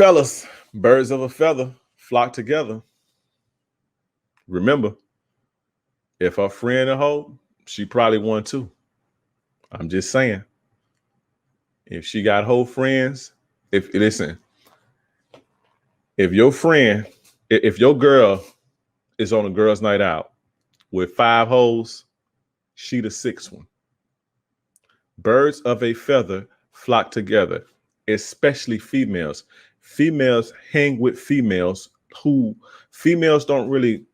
Fellas, birds of a feather flock together. Remember, if her friend a hoe, she probably one too. I'm just saying. If she got hoe friends, if listen, if your friend, if your girl is on a girls' night out with 5 hoes, she the sixth one. Birds of a feather flock together, especially females. Females hang with females who females don't really.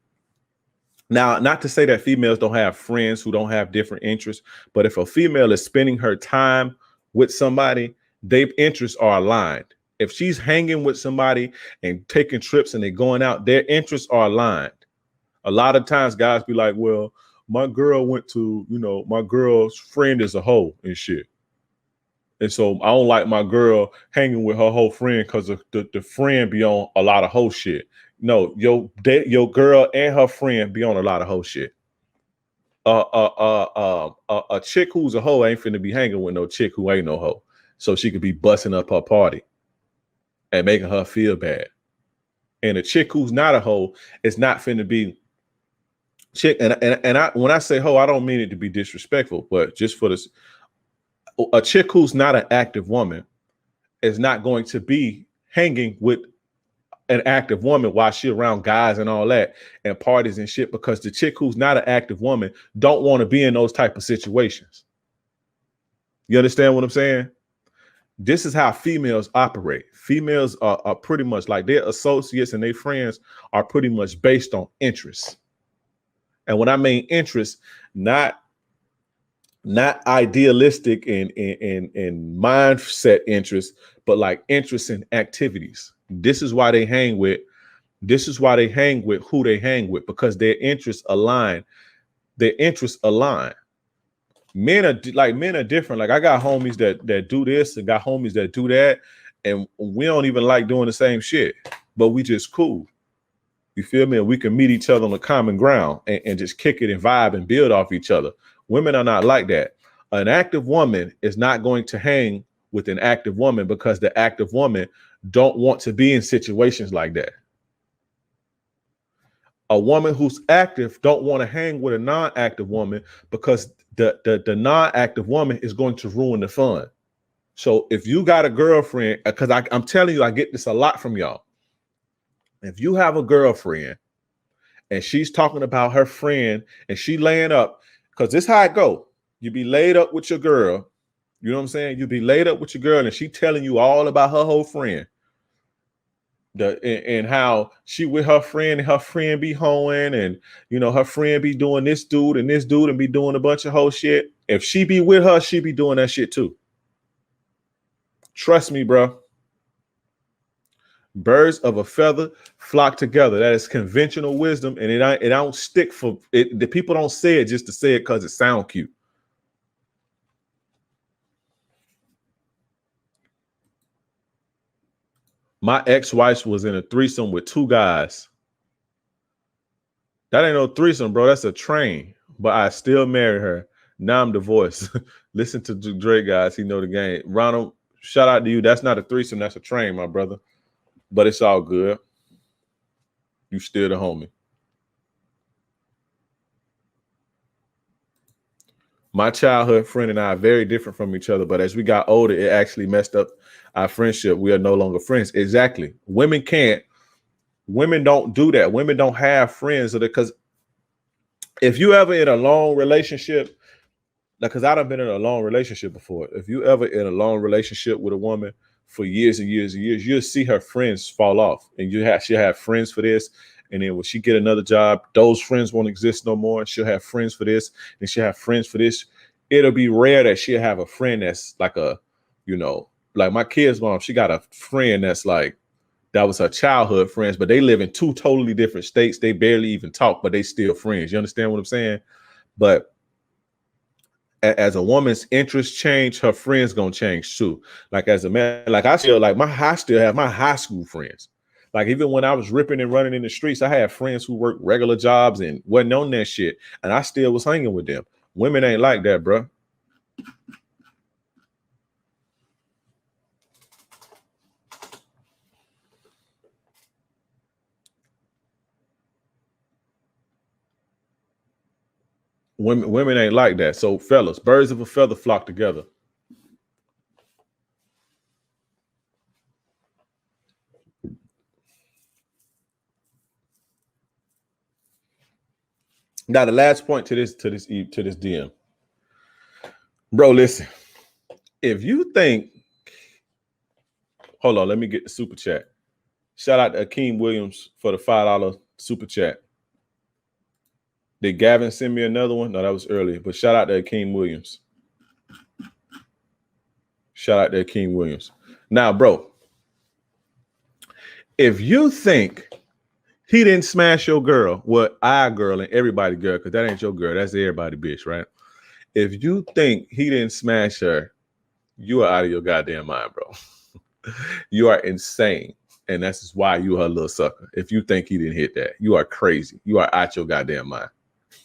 Now, not to say that females don't have friends who don't have different interests, but if a female is spending her time with somebody, their interests are aligned. If she's hanging with somebody and taking trips and they're going out, their interests are aligned. A lot of times guys be like, well, my girl went to, my girl's friend is a hoe and shit. And so I don't like my girl hanging with her whole friend because the friend be on a lot of hoe shit. No, your girl and her friend be on a lot of hoe shit. A chick who's a hoe ain't finna be hanging with no chick who ain't no hoe. So she could be busting up her party and making her feel bad. And a chick who's not a hoe is not finna be chick. And I when I say hoe, I don't mean it to be disrespectful, but just for this, a chick who's not an active woman is not going to be hanging with an active woman while she around guys and all that and parties and shit, because the chick who's not an active woman don't want to be in those type of situations. You understand what I'm saying? This is how females operate. Females are pretty much like their associates and their friends are pretty much based on interests. And when I mean interest, not idealistic and mindset interest, but like interest in activities. This is why they hang with who they hang with, because their interests align. Their interests align. Men are different. Like I got homies that do this and got homies that do that, and we don't even like doing the same shit, but we just cool. You feel me? And we can meet each other on the common ground and just kick it and vibe and build off each other. Women are not like that. An active woman is not going to hang with an active woman because the active woman don't want to be in situations like that. A woman who's active don't want to hang with a non-active woman because the non-active woman is going to ruin the fun. So if you got a girlfriend, because I'm telling you, I get this a lot from y'all. If you have a girlfriend and she's talking about her friend and she laying up, because this is how it go. You be laid up with your girl. You know what I'm saying? You be laid up with your girl and she telling you all about her whole friend. And how she with her friend and her friend be hoeing and, her friend be doing this dude and be doing a bunch of whole shit. If she be with her, she be doing that shit too. Trust me, bro. Birds of a feather flock together. That is conventional wisdom, and it don't stick for it. The people don't say it just to say it because it sounds cute. My ex-wife was in a threesome with 2 guys. That ain't no threesome, bro. That's a train. But I still married her. Now I'm divorced. Listen to Drake, guys. He know the game. Ronald, shout out to you. That's not a threesome. That's a train, my brother. But it's all good. You still the homie. My childhood friend and I are very different from each other, but as we got older, it actually messed up our friendship. We are no longer friends. Exactly. Women don't do that. Women don't have friends because if you ever in a long relationship, because I done been in a long relationship before. If you ever in a long relationship with a woman for years and years and years, you'll see her friends fall off, and she'll have friends for this. And then when she get another job, those friends won't exist no more. She'll have friends for this, and she'll have friends for this. It'll be rare that she'll have a friend that's like like my kid's mom. She got a friend that's like, that was her childhood friends, but they live in 2 totally different states. They barely even talk, but they still friends. You understand what I'm saying? But as a woman's interests change, her friends gonna change too. Like as a man, like I still have my high school friends. Like even when I was ripping and running in the streets, I had friends who worked regular jobs and wasn't on that shit, and I still was hanging with them. Women ain't like that, bro. Women ain't like that. So fellas, birds of a feather flock together. Now the last point to this DM. Bro, listen. If you think, hold on, let me get the super chat. Shout out to Akeem Williams for the $5 super chat. Did Gavin send me another one? No, that was earlier. But shout out to Akeem Williams. Shout out to Akeem Williams. Now, bro, if you think he didn't smash your girl, well, our girl and everybody girl, because that ain't your girl, that's everybody bitch, right? If you think he didn't smash her, you are out of your goddamn mind, bro. You are insane. And that's why you are a little sucker. If you think he didn't hit that, you are crazy. You are out your goddamn mind.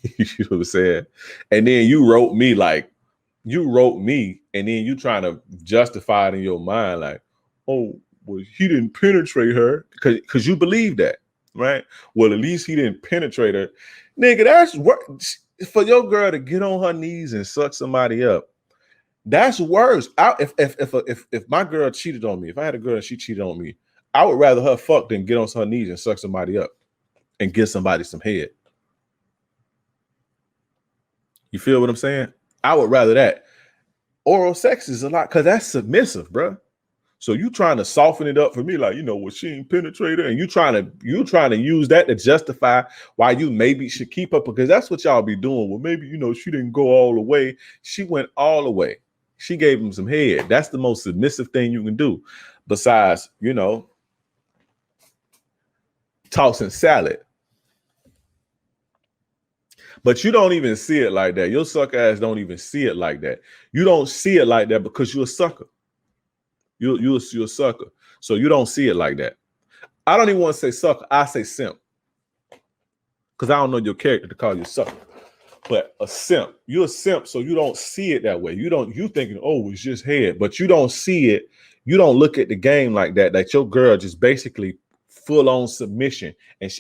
You know what I'm saying? And then you wrote me, and then you trying to justify it in your mind, like, oh, well, he didn't penetrate her, because you believe that, right? Well, at least he didn't penetrate her. Nigga, that's work for your girl to get on her knees and suck somebody up. That's worse. If my girl cheated on me, if I had a girl and she cheated on me, I would rather her fuck than get on her knees and suck somebody up and give somebody some head. You feel what I'm saying? I would rather that. Oral sex is a lot, because that's submissive, bro. So you trying to soften it up for me, like, well, she ain't penetrator, and you trying to use that to justify why you maybe should keep up, because that's what y'all be doing. Well, maybe, she didn't go all the way. She went all the way. She gave him some head. That's the most submissive thing you can do, besides, tossing salad. But you don't even see it like that. Your sucker ass don't even see it like that. You don't see it like that because you're a sucker. You're a sucker. So you don't see it like that. I don't even want to say sucker. I say simp. Because I don't know your character to call you sucker. But a simp. You're a simp, so you don't see it that way. You thinking, oh, it's just head. But you don't see it. You don't look at the game like that. That your girl just basically full-on submission, and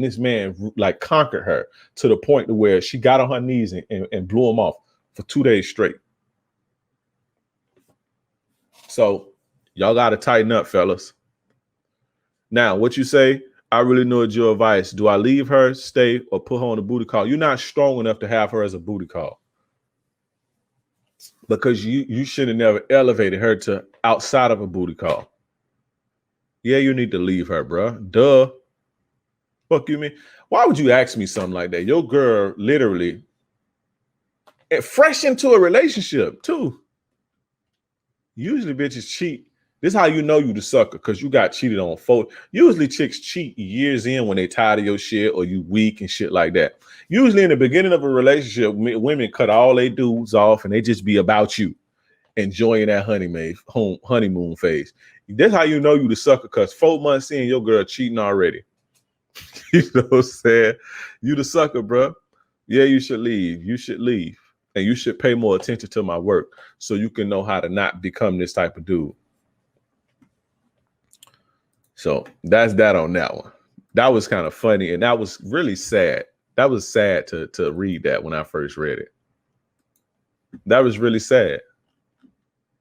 this man like conquered her to the point to where she got on her knees and blew him off for 2 days straight. So y'all got to tighten up, fellas. Now, what you say? I really know your advice. Do I leave her, stay, or put her on a booty call? You're not strong enough to have her as a booty call, because you should have never elevated her to outside of a booty call. Yeah, you need to leave her, bro. Duh. Fuck you mean? Why would you ask me something like that? Your girl literally fresh into a relationship too. Usually bitches cheat. This is how you know you the sucker, because you got cheated on. Usually chicks cheat years in when they tired of your shit or you weak and shit like that. Usually in the beginning of a relationship, women cut all they dudes off and they just be about you, enjoying that honeymoon phase. That's how you know you the sucker, because 4 months in, your girl cheating already. You know what I'm saying? You the sucker, bro. Yeah, you should leave. You should leave. And you should pay more attention to my work so you can know how to not become this type of dude. So that's that on that one. That was kind of funny, and that was really sad. That was sad to read that when I first read it. That was really sad.